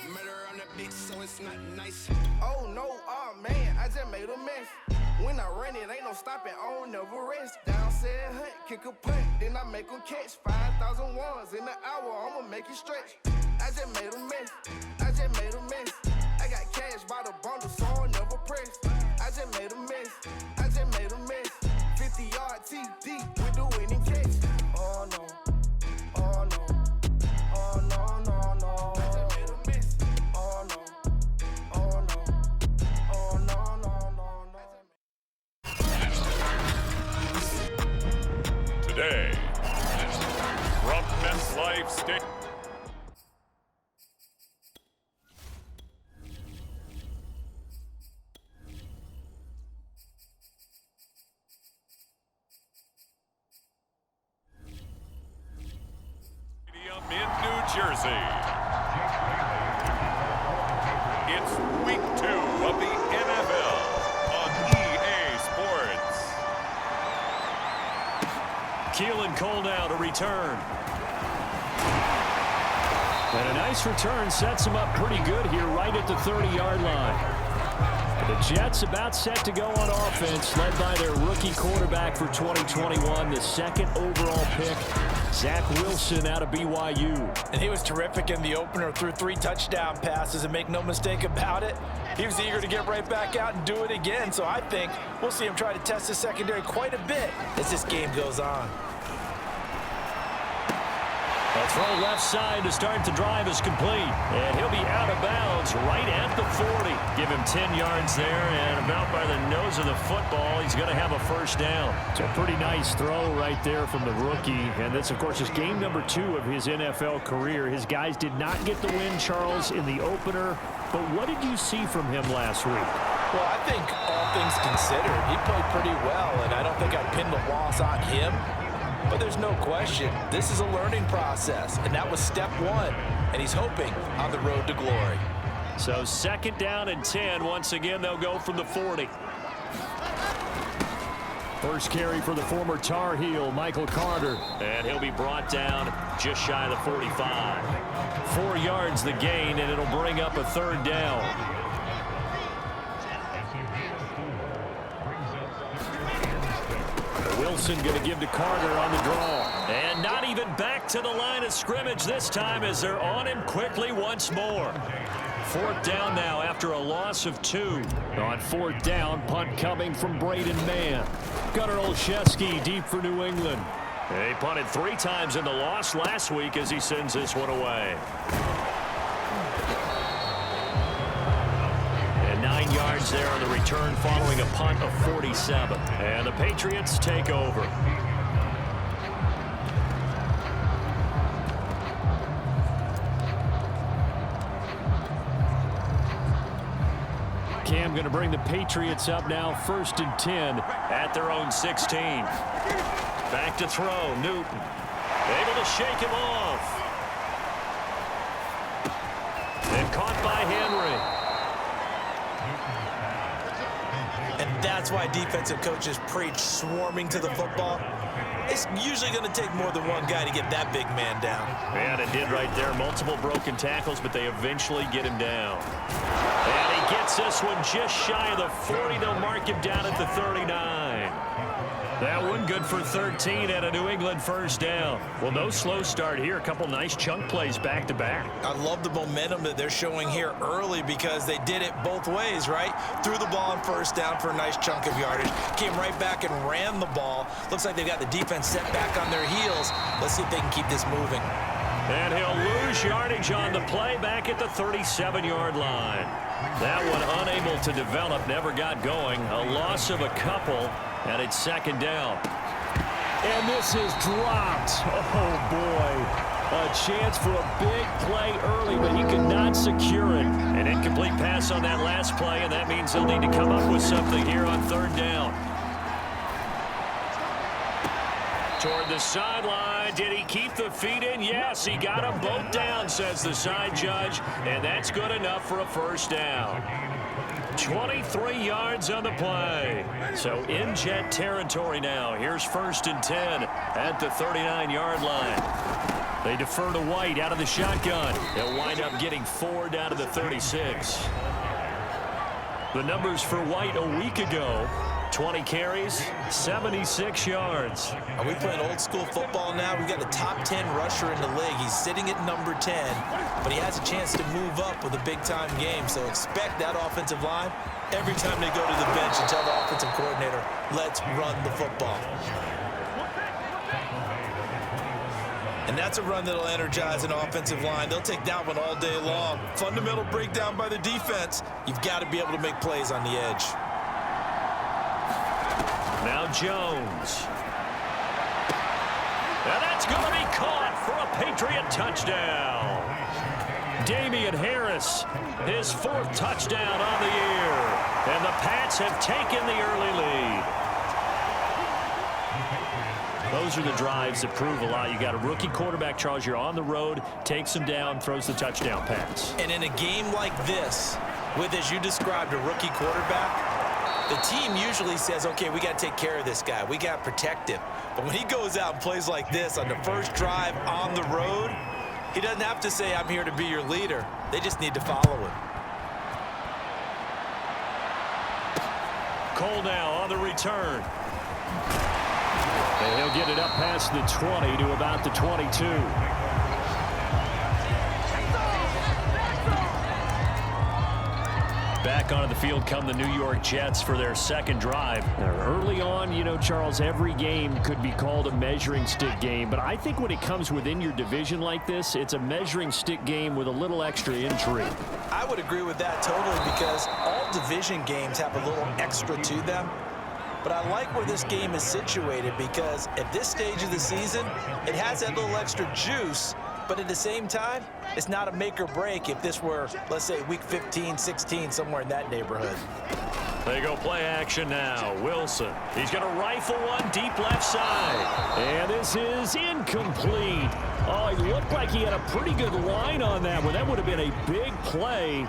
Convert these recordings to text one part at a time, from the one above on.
Murder on the bitch, so it's not nice. Oh no, oh man, I just made a mess. When I run it, ain't no stopping, I don't never rest. Down said hunt, kick a punt, then I make them catch. 5,000 ones in an hour, I'ma make it stretch. I just made a mess, I just made a mess. I got cash by the bundle, so I'll never press. I just made a mess, I just made a mess. 50-yard TD with the winning catch. Oh no, oh no, oh no, no, no. I just made a mess, oh no, oh no, oh no, no, no, no. Today, from MetLife Stadium. In New Jersey. It's week 2 of the NFL on EA Sports. Keelan Cole now to return. And a nice return sets him up pretty good here right at the 30-yard line. The Jets about set to go on offense, led by their rookie quarterback for 2021, the second overall pick, Zach Wilson out of BYU. And he was terrific in the opener, threw 3 touchdown passes, and make no mistake about it, he was eager to get right back out and do it again. So I think we'll see him try to test his secondary quite a bit as this game goes on. A throw left side to start the drive is complete. And he'll be out of bounds right at the 40. Give him 10 yards there, and about by the nose of the football, he's going to have a first down. It's a pretty nice throw right there from the rookie. And this, of course, is game number 2 of his NFL career. His guys did not get the win, Charles, in the opener. But what did you see from him last week? Well, I think all things considered, he played pretty well, and I don't think I'd pin the loss on him. But there's no question, this is a learning process, and that was step 1, and he's hoping on the road to glory. So 2nd down and 10. Once again, they'll go from the 40. First carry for the former Tar Heel, Michael Carter. And he'll be brought down just shy of the 45. 4 yards the gain, and it'll bring up a 3rd down. Wilson going to give to Carter on the draw. And not even back to the line of scrimmage this time as they're on him quickly once more. 4th down now after a loss of 2. On 4th down, punt coming from Braden Mann. Gunnar Olszewski deep for New England. He punted 3 times in the loss last week as he sends this one away. 9 yards there on the return following a punt of 47. And the Patriots take over. Cam going to bring the Patriots up now, 1st and 10 at their own 16. Back to throw, Newton. Able to shake him off. And caught by Henry. And that's why defensive coaches preach swarming to the football. It's usually going to take more than one guy to get that big man down. And it did right there. Multiple broken tackles, but they eventually get him down. And he gets this one just shy of the 40. They'll mark him down at the 39. That one good for 13 and a New England first down. Well, no slow start here. A couple nice chunk plays back-to-back. I love the momentum that they're showing here early because they did it both ways, right? Threw the ball on 1st down for a nice chunk of yardage. Came right back and ran the ball. Looks like they've got the defense set back on their heels. Let's see if they can keep this moving. And he'll lose yardage on the play back at the 37-yard line. That one unable to develop, never got going. A loss of a couple. And it's 2nd down. And this is dropped. Oh, boy. A chance for a big play early, but he could not secure it. An incomplete pass on that last play, and that means they'll need to come up with something here on 3rd down. Toward the sideline. Did he keep the feet in? Yes, he got them both down, says the side judge. And that's good enough for a first down. 23 yards on the play. So in Jet territory now. Here's 1st and 10 at the 39-yard line. They defer to White out of the shotgun. They'll wind up getting 4 down to the 36. The numbers for White a week ago: 20 carries, 76 yards. Are we playing old school football now? We've got a top 10 rusher in the league. He's sitting at number 10, but he has a chance to move up with a big-time game. So expect that offensive line every time they go to the bench and tell the offensive coordinator, let's run the football. And that's a run that'll energize an offensive line. They'll take that one all day long. Fundamental breakdown by the defense. You've got to be able to make plays on the edge. Now Jones. And that's going to be caught for a Patriot touchdown. Damian Harris, his 4th touchdown on the year. And the Pats have taken the early lead. Those are the drives that prove a lot. You got a rookie quarterback, Charles. You're on the road, takes him down, throws the touchdown pass. And in a game like this, with, as you described, a rookie quarterback, the team usually says, okay, we got to take care of this guy. We got to protect him. But when he goes out and plays like this on the first drive on the road, he doesn't have to say, I'm here to be your leader. They just need to follow him. Cole now on the return. And he'll get it up past the 20 to about the 22. Back onto the field come the New York Jets for their second drive. Early on, you know, Charles, every game could be called a measuring stick game. But I think when it comes within your division like this, it's a measuring stick game with a little extra intrigue. I would agree with that totally, because all division games have a little extra to them. But I like where this game is situated, because at this stage of the season, it has that little extra juice. But at the same time, it's not a make or break if this were, let's say, week 15, 16, somewhere in that neighborhood. They go play action now. Wilson. He's going to rifle one deep left side. And this is incomplete. Oh, he looked like he had a pretty good line on that one. That would have been a big play,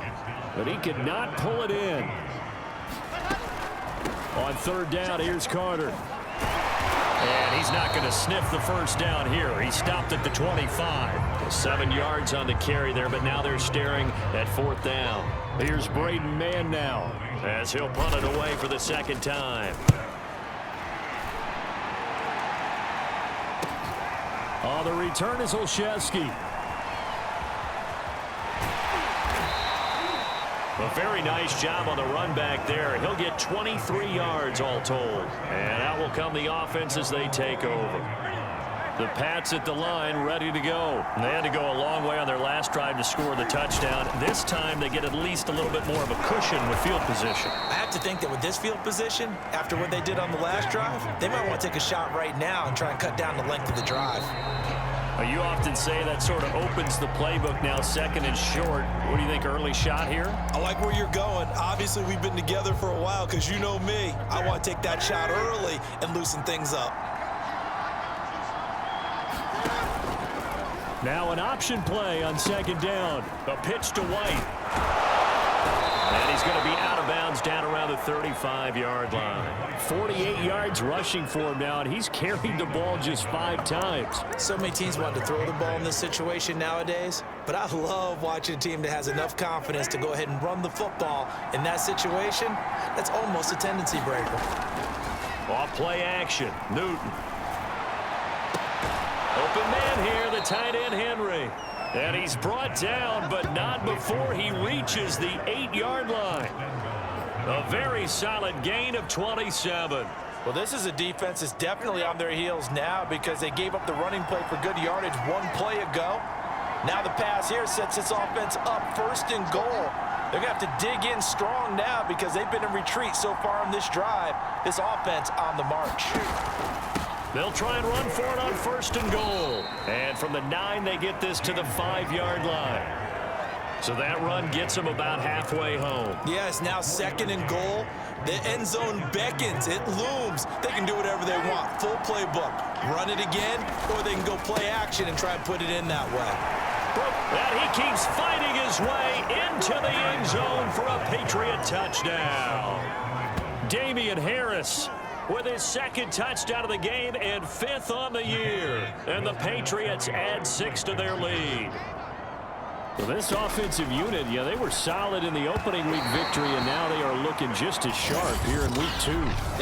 but he could not pull it in. On 3rd down, here's Carter. And he's not going to sniff the first down here. He stopped at the 25. 7 yards on the carry there, but now they're staring at 4th down. Here's Braden Mann now, as he'll punt it away for the second time. On the return is Olszewski. A very nice job on the run back there. He'll get 23 yards all told. And out will come the offense as they take over. The Pats at the line, ready to go. And they had to go a long way on their last drive to score the touchdown. This time they get at least a little bit more of a cushion with field position. I have to think that with this field position, after what they did on the last drive, they might want to take a shot right now and try and cut down the length of the drive. You often say that sort of opens the playbook now, 2nd and short. What do you think, early shot here? I like where you're going. Obviously, we've been together for a while, because you know me. I want to take that shot early and loosen things up. Now an option play on 2nd down. A pitch to White. And he's going to be out of bounds down around the 35-yard line. 48 yards rushing for him now, and he's carried the ball just 5 times. So many teams want to throw the ball in this situation nowadays, but I love watching a team that has enough confidence to go ahead and run the football. In that situation, that's almost a tendency breaker. Off play action, Newton. Open man here, the tight end Henry. And he's brought down, but not before he reaches the 8-yard line. A very solid gain of 27. Well, this is a defense that's definitely on their heels now, because they gave up the running play for good yardage 1 play ago. Now the pass here sets this offense up 1st and goal. They're going to have to dig in strong now, because they've been in retreat so far on this drive. This offense on the march. They'll try and run for it on 1st and goal. And from the 9, they get this to the 5-yard line. So that run gets them about halfway home. Yes, now 2nd and goal. The end zone beckons. It looms. They can do whatever they want. Full playbook. Run it again, or they can go play action and try and put it in that way. And he keeps fighting his way into the end zone for a Patriot touchdown. Damian Harris with his second touchdown of the game and 5th on the year. And the Patriots add 6 to their lead. Well, this offensive unit, yeah, they were solid in the opening week victory, and now they are looking just as sharp here in week 2.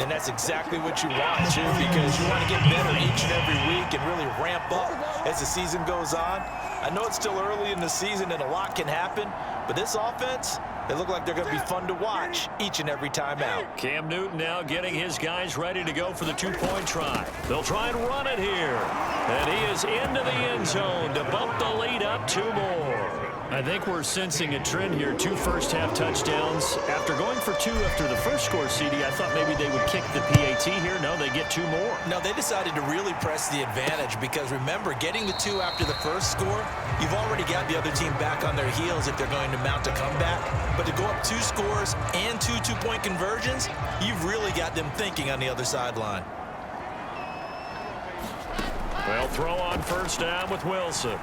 And that's exactly what you want, too, because you want to get better each and every week and really ramp up as the season goes on. I know it's still early in the season and a lot can happen, but this offense, they look like they're going to be fun to watch each and every time out. Cam Newton now getting his guys ready to go for the 2-point try. They'll try and run it here. And he is into the end zone to bump the lead up 2 more. I think we're sensing a trend here. 2 first-half touchdowns. After going for 2 after the first score, CD, I thought maybe they would kick the PAT here. No, they get 2 more. No, they decided to really press the advantage because, remember, getting the 2 after the first score, you've already got the other team back on their heels if they're going to mount a comeback. But to go up 2 scores and 2 two-point conversions, you've really got them thinking on the other sideline. They'll throw on first down with Wilson.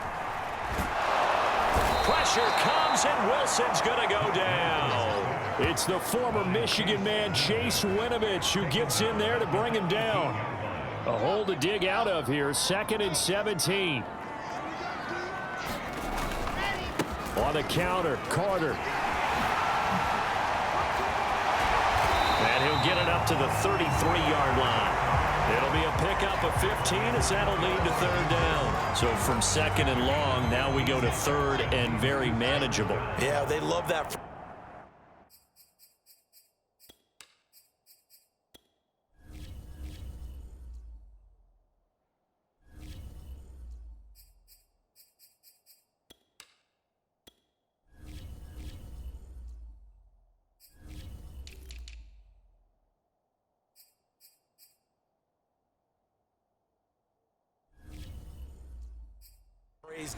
Pressure comes, and Wilson's going to go down. It's the former Michigan man, Chase Winovich, who gets in there to bring him down. A hole to dig out of here, 2nd and 17. On the counter, Carter. And he'll get it up to the 33-yard line. It'll be a pickup of 15 as that'll lead to 3rd down. So from 2nd and long, now we go to 3rd and very manageable. Yeah, they love that.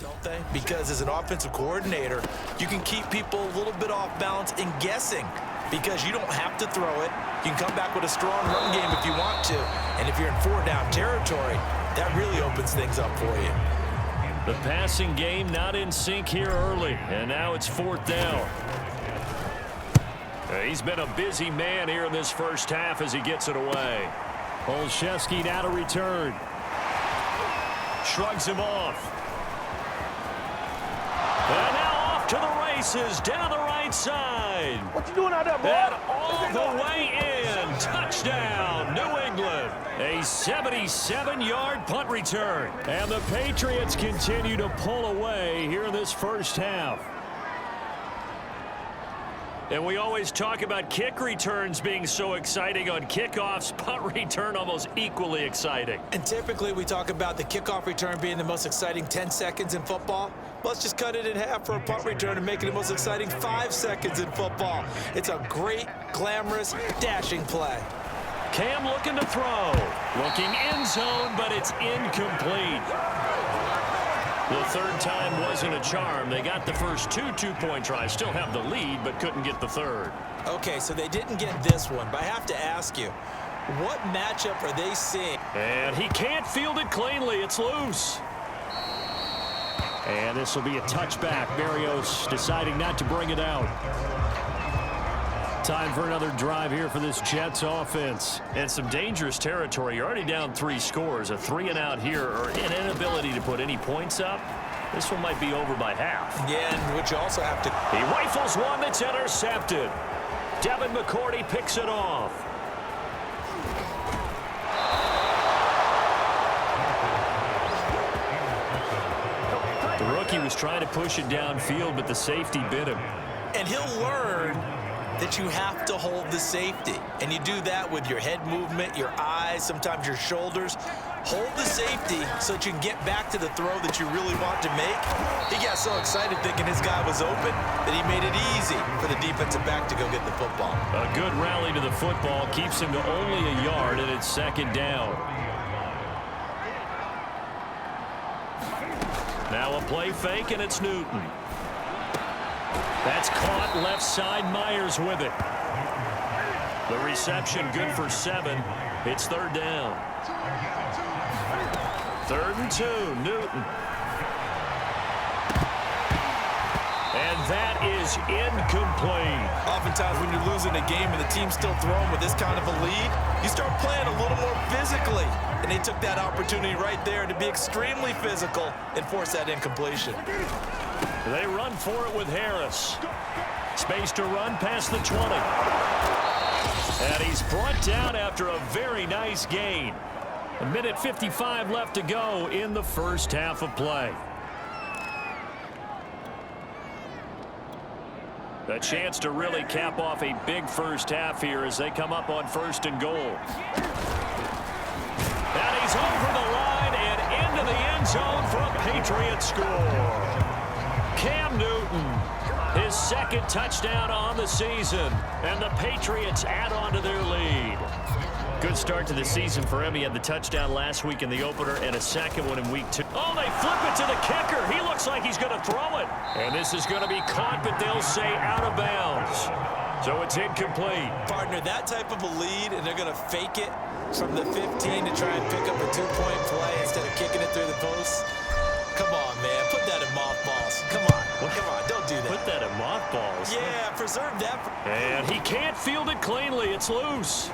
Don't they? Because as an offensive coordinator, you can keep people a little bit off balance and guessing because you don't have to throw it. You can come back with a strong run game if you want to. And if you're in 4-down territory, that really opens things up for you. The passing game not in sync here early, and now it's 4th down. He's been a busy man here in this first half as he gets it away. Olszewski now to return. Shrugs him off. And now off to the races down the right side. What you doing out there, boy? And all the way in. Touchdown, New England. A 77-yard punt return. And the Patriots continue to pull away here in this first half. And we always talk about kick returns being so exciting on kickoffs. Punt return almost equally exciting. And typically we talk about the kickoff return being the most exciting 10 seconds in football. Let's just cut it in half for a punt return and make it the most exciting 5 seconds in football. It's a great, glamorous, dashing play. Cam looking to throw. Looking end zone, but it's incomplete. The 3rd time wasn't a charm. They got the first 2 two-point tries. Still have the lead, but couldn't get the 3rd. Okay, so they didn't get this one, but I have to ask you, what matchup are they seeing? And he can't field it cleanly. It's loose. And this will be a touchback. Berrios deciding not to bring it out. Time for another drive here for this Jets offense. And some dangerous territory. You're already down 3 scores. A 3-and-out here or an inability to put any points up. This one might be over by half. Yeah, and which you also have to... He rifles one that's intercepted. Devin McCourty picks it off. The rookie was trying to push it downfield, but the safety bit him. And he'll learn that you have to hold the safety. And you do that with your head movement, your eyes, sometimes your shoulders. Hold the safety so that you can get back to the throw that you really want to make. He got so excited thinking his guy was open that he made it easy for the defensive back to go get the football. A good rally to the football keeps him to only a yard, and it's 2nd down. Now a play fake, and it's Newton. That's caught left side. Myers with it. The reception good for 7. It's 3rd down. 3rd and 2. Newton. And that is incomplete. Oftentimes when you're losing a game and the team's still throwing with this kind of a lead, you start playing a little more physically. And they took that opportunity right there to be extremely physical and force that incompletion. They run for it with Harris. Space to run past the 20. And he's brought down after a very nice gain. 1:55 left to go in the first half of play. A chance to really cap off a big first half here as they come up on 1st and goal. And he's over the line and into the end zone for a Patriots score. Cam Newton, his 2nd touchdown on the season, and the Patriots add on to their lead. Good start to the season for him. He had the touchdown last week in the opener and a 2nd one in week 2. Oh, they flip it to the kicker. He looks like he's going to throw it. And this is going to be caught, but they'll say out of bounds. So it's incomplete. Partner, that type of a lead, and they're going to fake it from the 15 to try and pick up a 2-point play instead of kicking it through the post. Come on, man. Put that in mothballs. Come on. Come on. Don't do that. Put that in mothballs. Yeah, preserve that. And he can't field it cleanly. It's loose.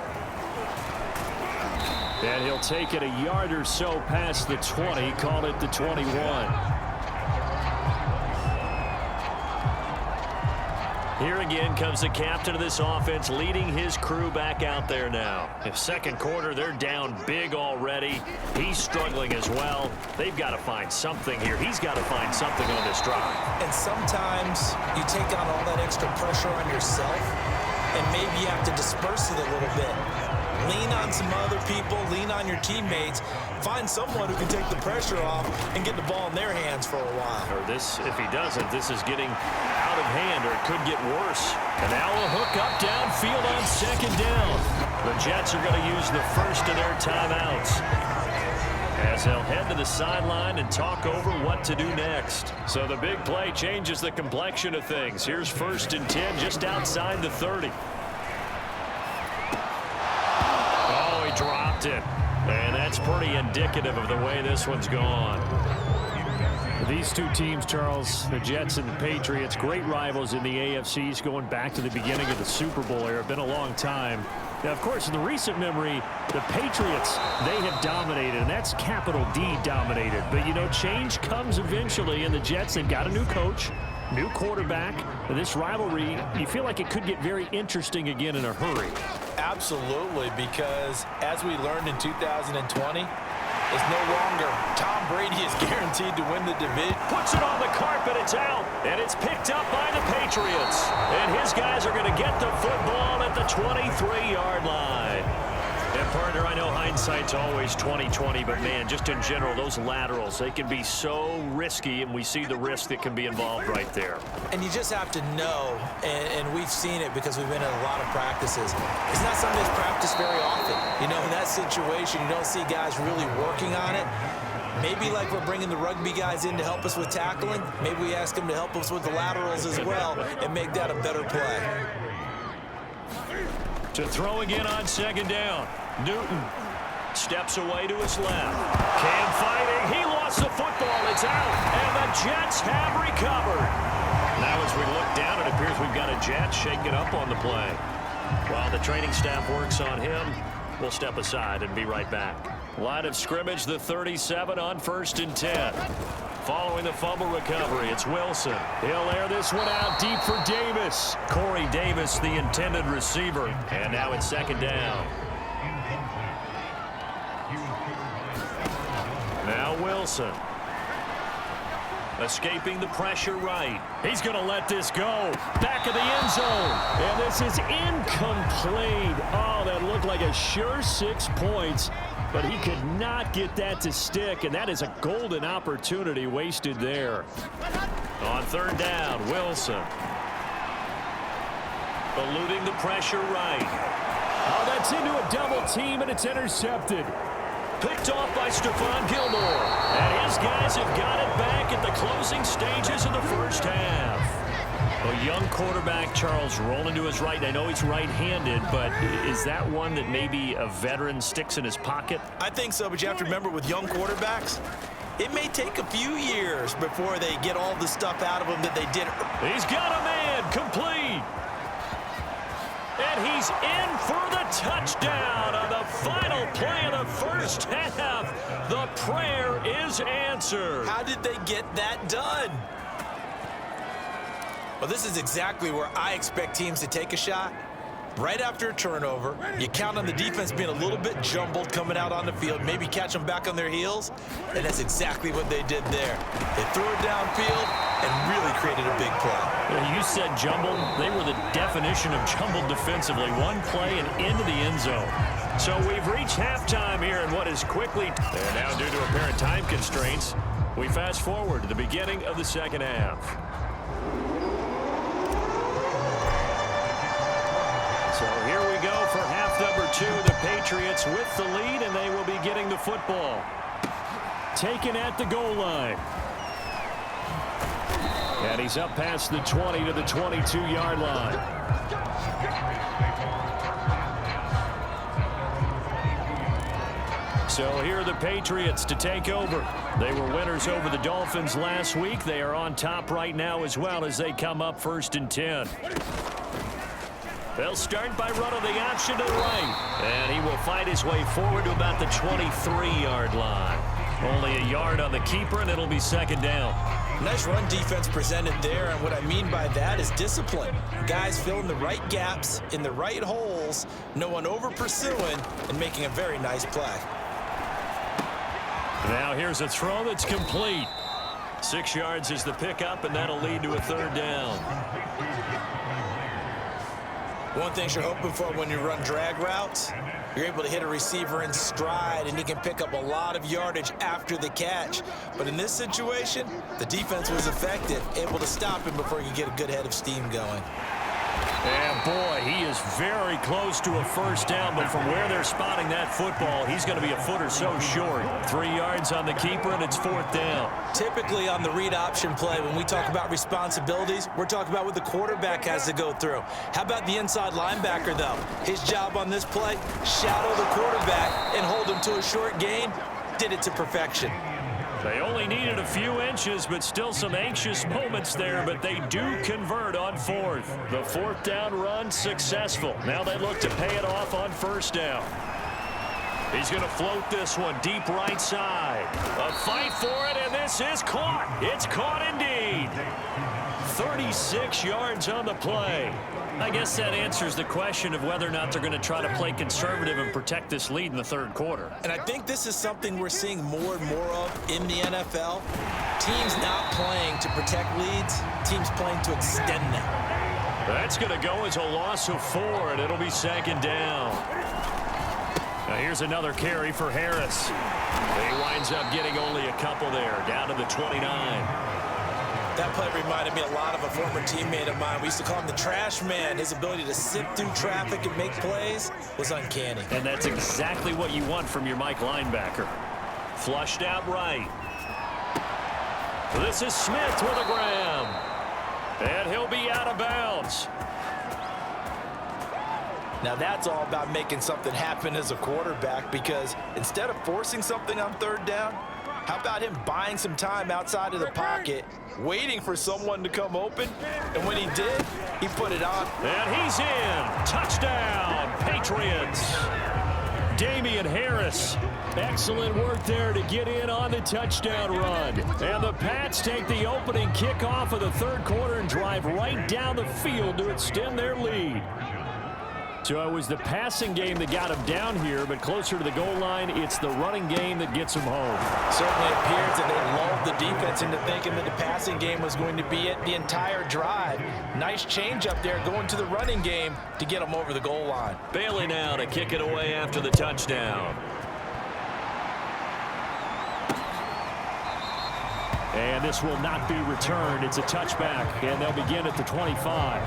And he'll take it a yard or so past the 20. Call it the 21. Here again comes the captain of this offense, leading his crew back out there now. In 2nd quarter, they're down big already. He's struggling as well. They've got to find something here. He's got to find something on this drive. And sometimes you take on all that extra pressure on yourself, and maybe you have to disperse it a little bit. Lean on some other people, lean on your teammates, find someone who can take the pressure off and get the ball in their hands for a while. Or this, if he doesn't, this is getting out of hand, or it could get worse. And now a hook up downfield on 2nd down. The Jets are going to use the first of their timeouts as they'll head to the sideline and talk over what to do next. So the big play changes the complexion of things. Here's 1st and 10 just outside the 30. Dropped it. And that's pretty indicative of the way this one's gone. These two teams, Charles, the Jets and the Patriots, great rivals in the AFCs going back to the beginning of the Super Bowl era. Been a long time. Now, of course, in the recent memory, the Patriots, they have dominated, and that's capital D dominated. But, you know, change comes eventually, and the Jets, they've got a new coach, new quarterback. This rivalry, you feel like it could get very interesting again in a hurry. Absolutely, because as we learned in 2020, it's no longer Tom Brady is guaranteed to win the division. Puts it on the carpet, it's out, and it's picked up by the Patriots. And his guys are going to get the football at the 23-yard line. And partner, I know hindsight's always 20/20, but man, just in general, those laterals, they can be so risky, and we see the risk that can be involved right there. And you just have to know, and we've seen it because we've been in a lot of practices. It's not something that's practiced very often. You know, in that situation, you don't see guys really working on it. Maybe like we're bringing the rugby guys in to help us with tackling, maybe we ask them to help us with the laterals as well and make that a better play. To throw again on 2nd down. Newton steps away to his left. Cam fighting. He lost the football. It's out. And the Jets have recovered. Now as we look down, it appears we've got a Jet shaking up on the play. While the training staff works on him, we'll step aside and be right back. Line of scrimmage, the 37 on 1st and 10. Following the fumble recovery, it's Wilson. He'll air this one out deep for Davis. Corey Davis, the intended receiver. And now it's 2nd down. Now Wilson. Escaping the pressure right. He's going to let this go. Back of the end zone. And this is incomplete. Oh, that looked like a sure 6 points. But he could not get that to stick, and that is a golden opportunity wasted there. On 3rd down, Wilson. Eluding the pressure right. Oh, that's into a double team, and it's intercepted. Picked off by Stephon Gilmore. And his guys have got it back at the closing stages of the first half. A young quarterback, Charles, rolling to his right. I know he's right-handed, but is that one that maybe a veteran sticks in his pocket? I think so, but you have to remember with young quarterbacks, it may take a few years before they get all the stuff out of them that they did. He's got a man, complete. And he's in for the touchdown on the final play of the first half. The prayer is answered. How did they get that done? Well, this is exactly where I expect teams to take a shot. Right after a turnover, you count on the defense being a little bit jumbled coming out on the field, maybe catch them back on their heels, and that's exactly what they did there. They threw it downfield and really created a big play. You said jumbled. They were the definition of jumbled defensively. One play and into the end zone. So we've reached halftime here in what is quickly, and now due to apparent time constraints, we fast forward to the beginning of the second half. So here we go for half number 2. The Patriots with the lead, and they will be getting the football. Taken at the goal line. And he's up past the 20 to the 22-yard line. So here are the Patriots to take over. They were winners over the Dolphins last week. They are on top right now as well as they come up 1st and 10. They'll start by running the option to the right. And he will fight his way forward to about the 23-yard line. Only a yard on the keeper, and it'll be 2nd down. Nice run defense presented there, and what I mean by that is discipline. Guys filling the right gaps in the right holes, no one over-pursuing, and making a very nice play. Now here's a throw that's complete. 6 yards is the pickup, and that'll lead to a 3rd down. One thing you're hoping for when you run drag routes, you're able to hit a receiver in stride, and he can pick up a lot of yardage after the catch. But in this situation, the defense was effective, able to stop him before he could get a good head of steam going. And boy, he is very close to a 1st down, but from where they're spotting that football, he's going to be a foot or so short. 3 yards on the keeper, and it's 4th down. Typically on the read option play, when we talk about responsibilities, we're talking about what the quarterback has to go through. How about the inside linebacker, though? His job on this play, shadow the quarterback and hold him to a short gain. Did it to perfection. They only needed a few inches, but still some anxious moments there, but they do convert on 4th. The 4th down run successful. Now they look to pay it off on 1st down. He's going to float this one deep right side. A fight for it, and this is caught. It's caught indeed. 36 yards on the play. I guess that answers the question of whether or not they're going to try to play conservative and protect this lead in the 3rd quarter. And I think this is something we're seeing more and more of in the NFL. Teams not playing to protect leads, teams playing to extend them. That's going to go as a loss of 4, and it'll be 2nd down. Now here's another carry for Harris. He winds up getting only a couple there, down to the 29. That play reminded me a lot of a former teammate of mine. We used to call him the trash man. His ability to sift through traffic and make plays was uncanny. And that's exactly what you want from your Mike linebacker. Flushed out right. This is Smith with a grab. And he'll be out of bounds. Now that's all about making something happen as a quarterback, because instead of forcing something on 3rd down, how about him buying some time outside of the pocket, waiting for someone to come open, and when he did, he put it on. And he's in. Touchdown, Patriots. Damian Harris. Excellent work there to get in on the touchdown run. And the Pats take the opening kickoff of the 3rd quarter and drive right down the field to extend their lead. So it was the passing game that got him down here, but closer to the goal line, it's the running game that gets him home. Certainly appears that they lulled the defense into thinking that the passing game was going to be it the entire drive. Nice change up there going to the running game to get him over the goal line. Bailey now to kick it away after the touchdown. And this will not be returned. It's a touchback, and they'll begin at the 25.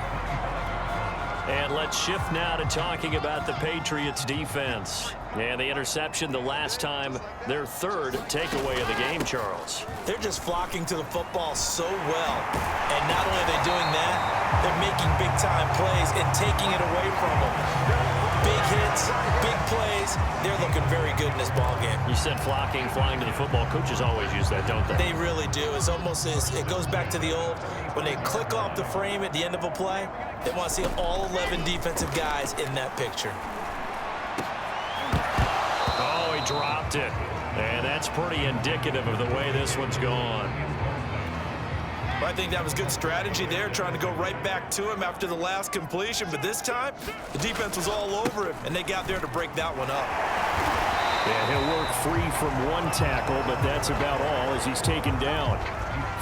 And let's shift now to talking about the Patriots defense. And the interception the last time, their 3rd takeaway of the game, Charles. They're just flocking to the football so well. And not only are they doing that, they're making big-time plays and taking it away from them. Big hits, big plays, plays, they're looking very good in this ball game. You said flocking, flying to the football. Coaches always use that, don't they? They really do. It's almost as it goes back to the old, when they click off the frame at the end of a play, they want to see all 11 defensive guys in that picture. Oh, he dropped it. And that's pretty indicative of the way this one's gone. Well, I think that was good strategy there, trying to go right back to him after the last completion. But this time, the defense was all over him, and they got there to break that one up. Yeah, he'll work free from one tackle, but that's about all as he's taken down.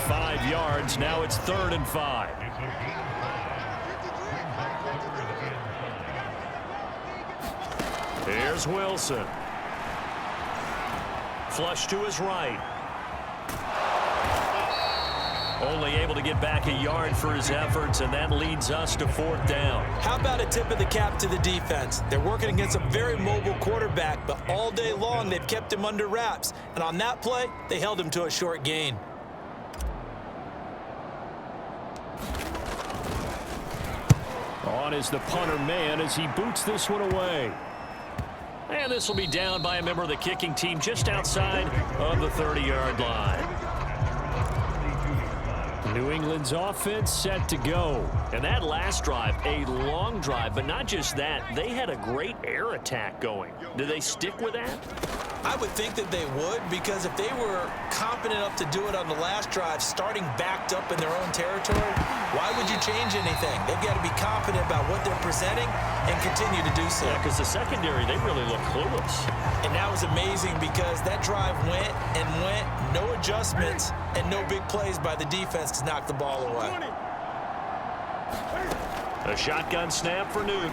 5 yards. Now it's 3rd and 5. Here's Wilson. Flush to his right. Only able to get back a yard for his efforts, and that leads us to 4th down. How about a tip of the cap to the defense? They're working against a very mobile quarterback, but all day long they've kept him under wraps. And on that play, they held him to a short gain. On is the punter man as he boots this one away. And this will be down by a member of the kicking team just outside of the 30-yard line. New England's offense set to go. And that last drive, a long drive, but not just that. They had a great air attack going. Do they stick with that? I would think that they would, because if they were confident enough to do it on the last drive, starting backed up in their own territory, why would you change anything? They've got to be confident about what they're presenting and continue to do so. Yeah, because the secondary, they really look clueless. And that was amazing because that drive went and went, no adjustments, and no big plays by the defense to knock the ball away. A shotgun snap for Newton.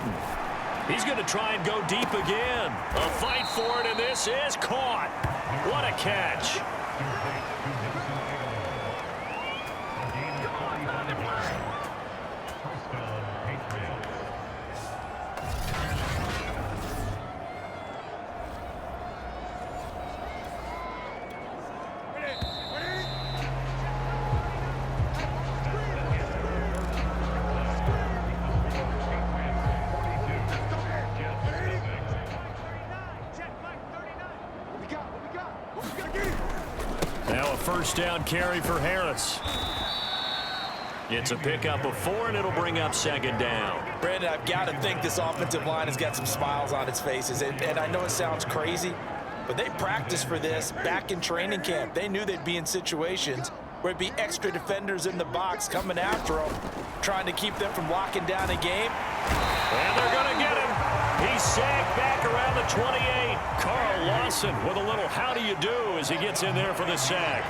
He's going to try and go deep again. A fight for it, and this is caught. What a catch. Now a 1st down carry for Harris. It's a pickup of 4, and it'll bring up 2nd down. Brandon, I've got to think this offensive line has got some smiles on its faces. And I know it sounds crazy, but they practiced for this back in training camp. They knew they'd be in situations where it'd be extra defenders in the box coming after them, trying to keep them from locking down a game. And they're going to get him. He's sacked back around the 28. Carl Lawson with a little how do you do as he gets in there for the sack.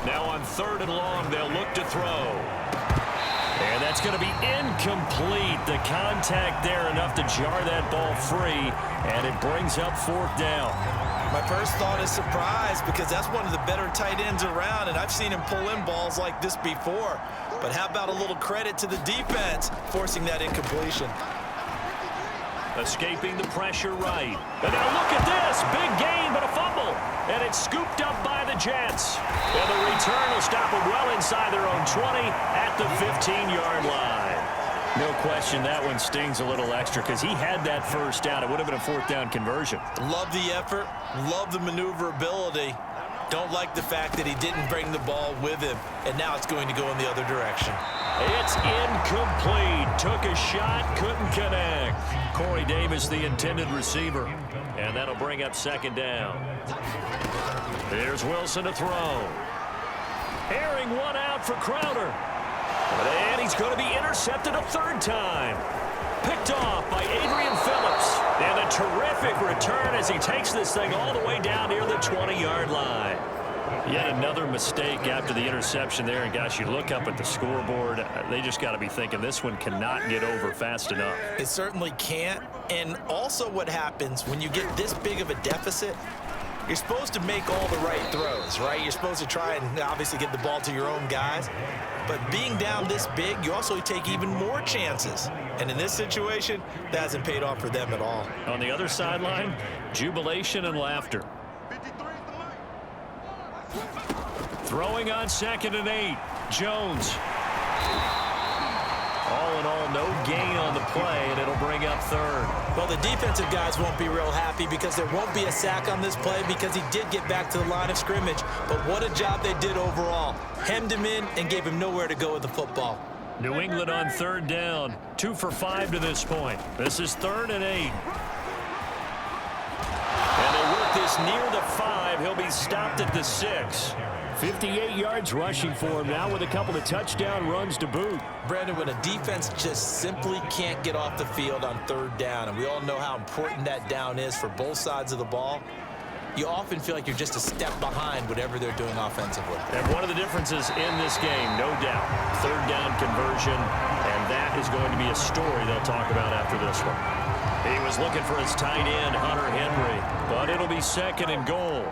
Now on 3rd and long, they'll look to throw. And that's going to be incomplete. The contact there enough to jar that ball free, and it brings up 4th down. My first thought is surprise, because that's one of the better tight ends around, and I've seen him pull in balls like this before. But how about a little credit to the defense forcing that incompletion? Escaping the pressure right. And now look at this. Big gain, but a fumble. And it's scooped up by the Jets. And the return will stop them well inside their own 20 at the 15-yard line. No question that one stings a little extra because he had that 1st down. It would have been a 4th down conversion. Love the effort. Love the maneuverability. Don't like the fact that he didn't bring the ball with him, and now it's going to go in the other direction. It's incomplete. Took a shot, couldn't connect. Corey Davis, the intended receiver, and that'll bring up 2nd down. Here's Wilson to throw. Airing one out for Crowder. And he's going to be intercepted a 3rd time. Picked off by Adrian Phillips. And a terrific return as he takes this thing all the way down near the 20-yard line. Yet another mistake after the interception there. And, gosh, you look up at the scoreboard. They just got to be thinking this one cannot get over fast enough. It certainly can't. And also what happens when you get this big of a deficit, you're supposed to make all the right throws, right? You're supposed to try and obviously get the ball to your own guys. But being down this big, you also take even more chances. And in this situation, that hasn't paid off for them at all. On the other sideline, jubilation and laughter. Throwing on 2nd and 8. Jones. All in all, no gain on the play, and it'll bring up third. Well, the defensive guys won't be real happy because there won't be a sack on this play because he did get back to the line of scrimmage. But what a job they did overall. Hemmed him in and gave him nowhere to go with the football. New England on third down. 2 for 5 to this point. This is 3rd and 8. And they work this near the 5. He'll be stopped at the 6. 58 yards rushing for him now with a couple of touchdown runs to boot. Brandon, when a defense just simply can't get off the field on third down, and we all know how important that down is for both sides of the ball, you often feel like you're just a step behind whatever they're doing offensively. And one of the differences in this game, no doubt, third down conversion, and that is going to be a story they'll talk about after this one. He was looking for his tight end, Hunter Henry, but it'll be 2nd and goal.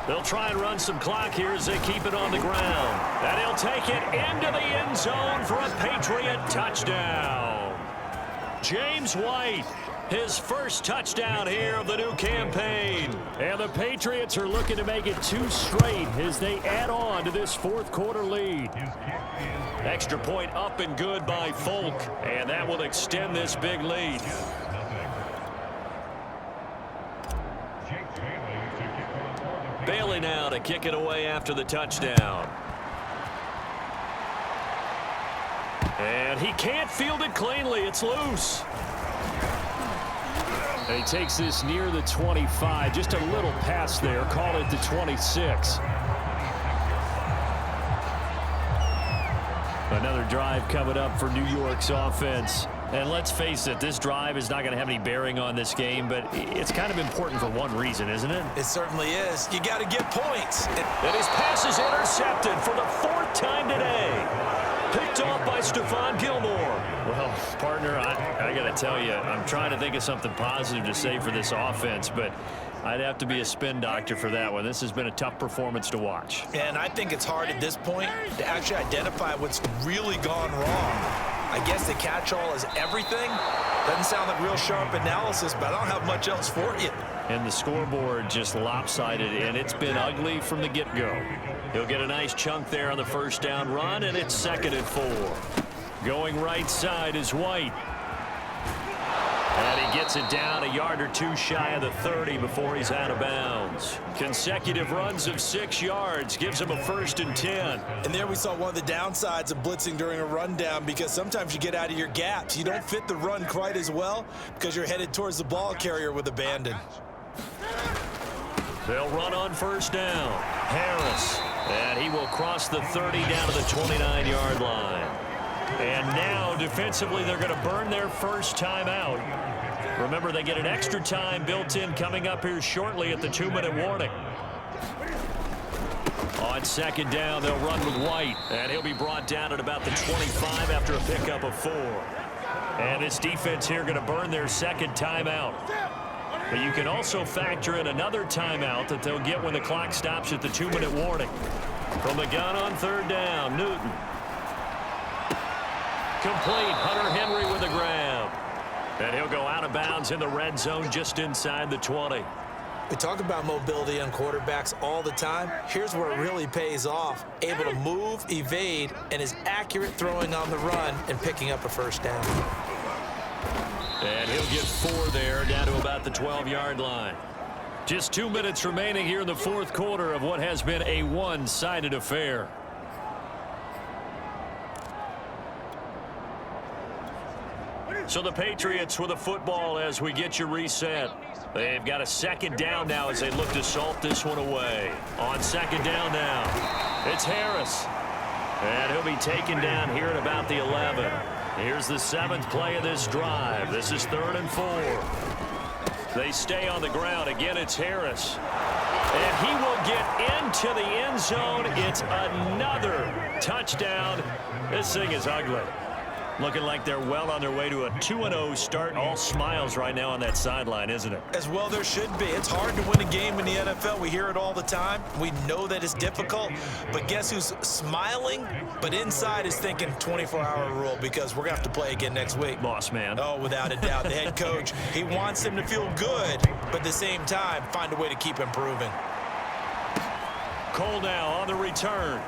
They'll try and run some clock here as they keep it on the ground. And he'll take it into the end zone for a Patriot touchdown. James White, his first touchdown here of the new campaign. And the Patriots are looking to make it 2 straight as they add on to this 4th quarter lead. Extra point up and good by Folk, and that will extend this big lead. Bailey now to kick it away after the touchdown. And he can't field it cleanly. It's loose. And he takes this near the 25. Just a little pass there. Call it the 26. Another drive coming up for New York's offense. And let's face it, this drive is not going to have any bearing on this game, but it's kind of important for one reason, isn't it? It certainly is. You got to get points. And his pass is intercepted for the 4th time today. Picked off by Stephon Gilmore. Well, partner, I got to tell you, I'm trying to think of something positive to say for this offense, but I'd have to be a spin doctor for that one. This has been a tough performance to watch. And I think it's hard at this point to actually identify what's really gone wrong. I guess the catch-all is everything. Doesn't sound like real sharp analysis, but I don't have much else for you. And the scoreboard just lopsided, and it's been ugly from the get-go. He'll get a nice chunk there on the first down run, and it's 2nd and 4. Going right side is White. And he gets it down a yard or 2 shy of the 30 before he's out of bounds. Consecutive runs of 6 yards gives him a 1st and 10. And there we saw one of the downsides of blitzing during a rundown, because sometimes you get out of your gaps. You don't fit the run quite as well because you're headed towards the ball carrier with abandon. They'll run on first down. Harris. And he will cross the 30 down to the 29-yard line. And now, defensively, they're going to burn their first timeout. Remember, they get an extra time built in coming up here shortly at the 2-minute warning. On 2nd down, they'll run with White. And he'll be brought down at about the 25 after a pickup of 4. And this defense here going to burn their 2nd timeout. But you can also factor in another timeout that they'll get when the clock stops at the 2-minute warning. From the gun on 3rd down, Newton. Complete. Hunter Henry with a grab. And he'll go out of bounds in the red zone just inside the 20. We talk about mobility on quarterbacks all the time. Here's where it really pays off. Able to move, evade, and is accurate throwing on the run and picking up a first down. And he'll get 4 there, down to about the 12-yard line. Just 2 minutes remaining here in the 4th quarter of what has been a one-sided affair. So the Patriots with a football as we get you reset. They've got a 2nd down now as they look to salt this one away. On 2nd down now, it's Harris. And he'll be taken down here at about the 11. Here's the 7th play of this drive. This is 3rd and 4. They stay on the ground. Again, it's Harris. And he will get into the end zone. It's another touchdown. This thing is ugly. Looking like they're well on their way to a 2-0 start. All smiles right now on that sideline, isn't it? As well there should be. It's hard to win a game in the NFL. We hear it all the time. We know that it's difficult. But guess who's smiling? But inside is thinking 24-hour rule, because we're going to have to play again next week. Boss man. Oh, without a doubt. The head coach, he wants them to feel good, but at the same time, find a way to keep improving. Cole now on the return.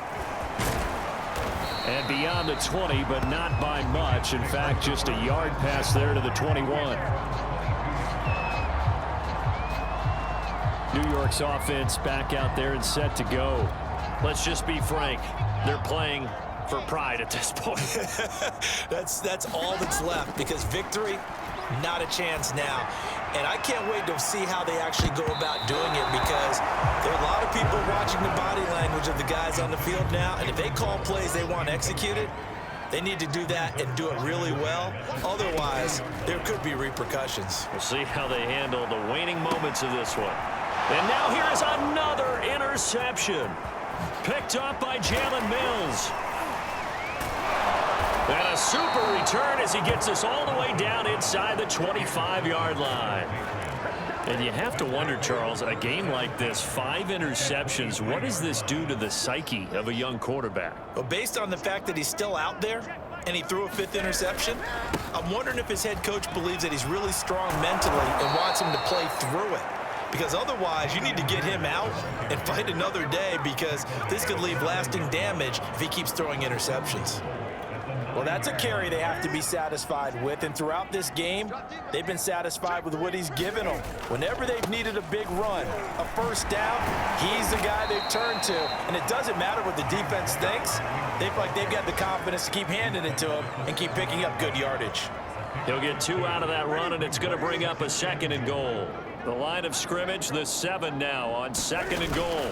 And beyond the 20, but not by much. In fact, just a yard pass there to the 21. New York's offense back out there and set to go. Let's just be frank. They're playing for pride at this point. That's all that's left, because victory, not a chance now. And I can't wait to see how they actually go about doing it, because there are a lot of people watching the body language of the guys on the field now, and if they call plays they want executed, they need to do that and do it really well. Otherwise, there could be repercussions. We'll see how they handle the waning moments of this one. And now here's another interception. Picked up by Jalen Mills. And a super return as he gets us all the way down inside the 25-yard line. And you have to wonder, Charles, a game like this, 5 interceptions, what does this do to the psyche of a young quarterback? Well, based on the fact that he's still out there and he threw a 5th interception, I'm wondering if his head coach believes that he's really strong mentally and wants him to play through it. Because otherwise, you need to get him out and fight another day, because this could leave lasting damage if he keeps throwing interceptions. Well, that's a carry they have to be satisfied with, and throughout this game, they've been satisfied with what he's given them. Whenever they've needed a big run, a first down, he's the guy they've turned to. And it doesn't matter what the defense thinks. They feel like they've got the confidence to keep handing it to him and keep picking up good yardage. He'll get 2 out of that run, and it's going to bring up a 2nd and goal. The line of scrimmage, the 7 now on 2nd and goal.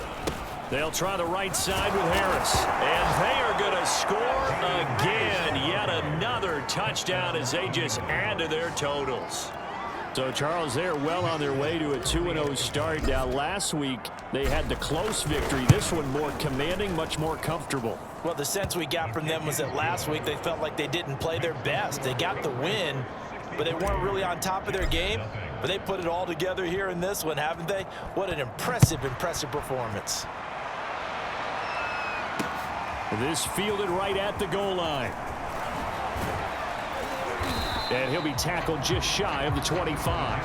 They'll try the right side with Harris. And they are going to score again. Yet another touchdown as they just add to their totals. So, Charles, they're well on their way to a 2-0 start. Now, last week, they had the close victory. This one more commanding, much more comfortable. Well, the sense we got from them was that last week they felt like they didn't play their best. They got the win, but they weren't really on top of their game. But they put it all together here in this one, haven't they? What an impressive performance. This fielded right at the goal line. And he'll be tackled just shy of the 25.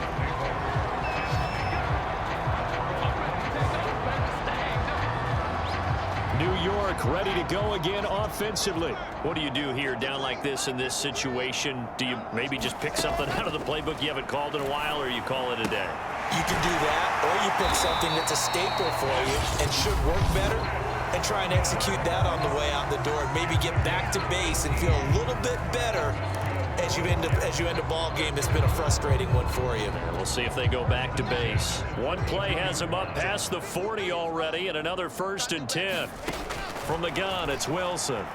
New York ready to go again offensively. What do you do here down like this in this situation? Do you maybe just pick something out of the playbook you haven't called in a while, or you call it a day? You can do that, or you pick something that's a staple for you and should work better, and try and execute that on the way out the door. Maybe get back to base and feel a little bit better as you end a ball game that's been a frustrating one for you. And we'll see if they go back to base. One play has them up past the 40 already, and another 1st and 10. From the gun, it's Wilson.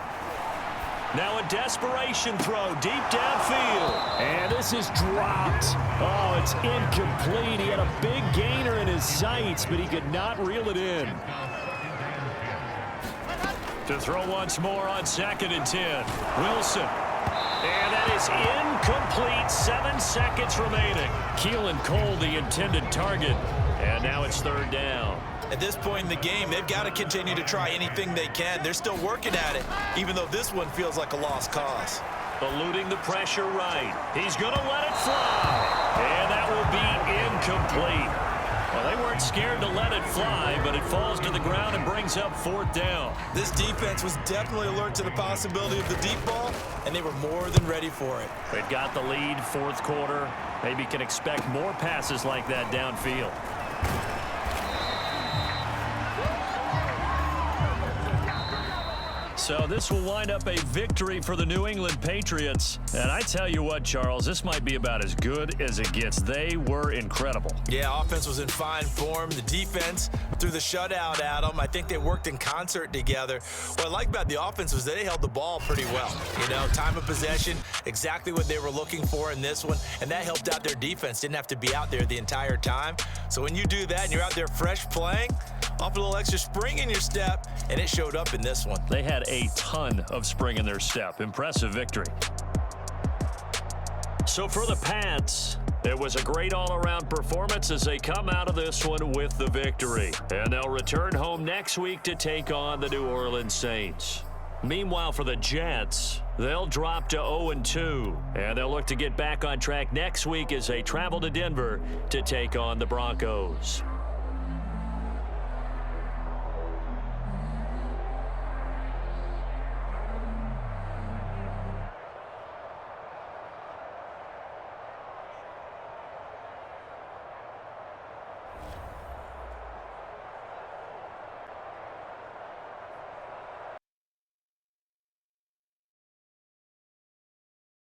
Now a desperation throw deep downfield. And this is dropped. Oh, it's incomplete. He had a big gainer in his sights, but he could not reel it in. To throw once more on 2nd and 10. Wilson. And that is incomplete. 7 seconds remaining. Keelan Cole, the intended target. And now it's 3rd down. At this point in the game, they've got to continue to try anything they can. They're still working at it, even though this one feels like a lost cause. Eluding the pressure right. He's going to let it fly. And that will be incomplete. Well, they weren't scared to let it fly, but it falls to the ground and brings up 4th down. This defense was definitely alert to the possibility of the deep ball, and they were more than ready for it. They've got the lead, 4th quarter. Maybe can expect more passes like that downfield. So this will wind up a victory for the New England Patriots. And I tell you what, Charles, this might be about as good as it gets. They were incredible. Yeah, offense was in fine form. The defense threw the shutout at them. I think they worked in concert together. What I like about the offense was they held the ball pretty well. You know, time of possession, exactly what they were looking for in this one. And that helped out their defense. Didn't have to be out there the entire time. So when you do that and you're out there fresh playing, off a little extra spring in your step, and it showed up in this one. They had a ton of spring in their step. Impressive victory. So for the Pats, it was a great all-around performance as they come out of this one with the victory. And they'll return home next week to take on the New Orleans Saints. Meanwhile, for the Jets, they'll drop to 0-2, and they'll look to get back on track next week as they travel to Denver to take on the Broncos.